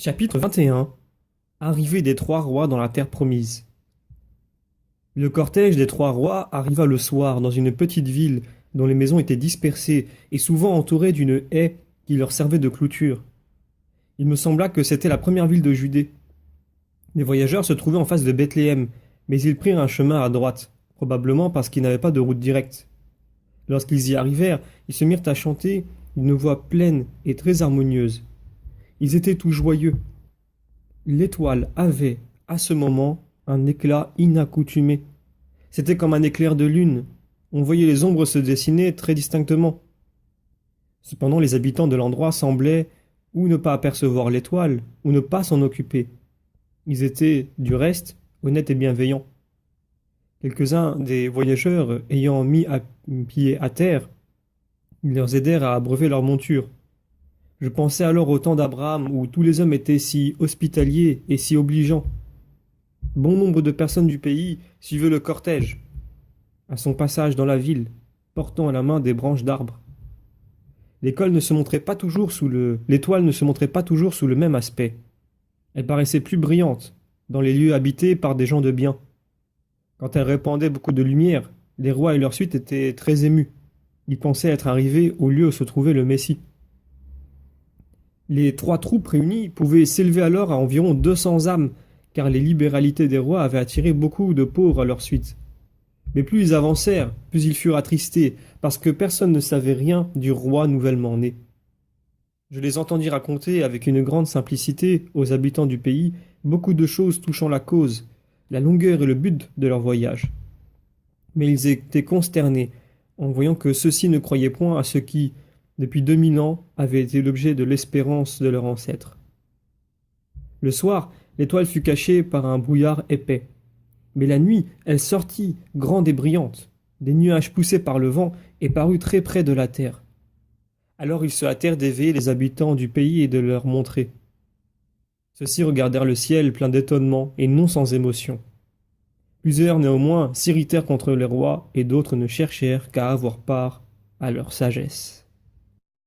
Chapitre 21. Arrivée des trois rois dans la terre promise. Le cortège des trois rois arriva le soir dans une petite ville dont les maisons étaient dispersées et souvent entourées d'une haie qui leur servait de clôture. Il me sembla que c'était la première ville de Judée. Les voyageurs se trouvaient en face de Bethléem, mais ils prirent un chemin à droite, probablement parce qu'ils n'avaient pas de route directe. Lorsqu'ils y arrivèrent, ils se mirent à chanter d'une voix pleine et très harmonieuse. Ils étaient tous joyeux. L'étoile avait, à ce moment, un éclat inaccoutumé. C'était comme un éclair de lune. On voyait les ombres se dessiner très distinctement. Cependant, les habitants de l'endroit semblaient ou ne pas apercevoir l'étoile, ou ne pas s'en occuper. Ils étaient, du reste, honnêtes et bienveillants. Quelques-uns des voyageurs ayant mis pied à terre, ils leur aidèrent à abreuver leur monture. Je pensais alors au temps d'Abraham où tous les hommes étaient si hospitaliers et si obligeants. Bon nombre de personnes du pays suivaient le cortège, à son passage dans la ville, portant à la main des branches d'arbres. L'étoile ne se montrait pas toujours sous le même aspect. Elle paraissait plus brillante, dans les lieux habités par des gens de bien. Quand elle répandait beaucoup de lumière, les rois et leur suite étaient très émus. Ils pensaient être arrivés au lieu où se trouvait le Messie. Les trois troupes réunies pouvaient s'élever alors à environ 200 âmes, car les libéralités des rois avaient attiré beaucoup de pauvres à leur suite. Mais plus ils avancèrent, plus ils furent attristés, parce que personne ne savait rien du roi nouvellement né. Je les entendis raconter avec une grande simplicité aux habitants du pays beaucoup de choses touchant la cause, la longueur et le but de leur voyage. Mais ils étaient consternés en voyant que ceux-ci ne croyaient point à ce qui, depuis 2000 ans, avait été l'objet de l'espérance de leurs ancêtres. Le soir, l'étoile fut cachée par un brouillard épais. Mais la nuit, elle sortit, grande et brillante, des nuages poussés par le vent, et parut très près de la terre. Alors ils se hâtèrent d'éveiller les habitants du pays et de leur montrer. Ceux-ci regardèrent le ciel plein d'étonnement et non sans émotion. Plusieurs néanmoins s'irritèrent contre les rois et d'autres ne cherchèrent qu'à avoir part à leur sagesse.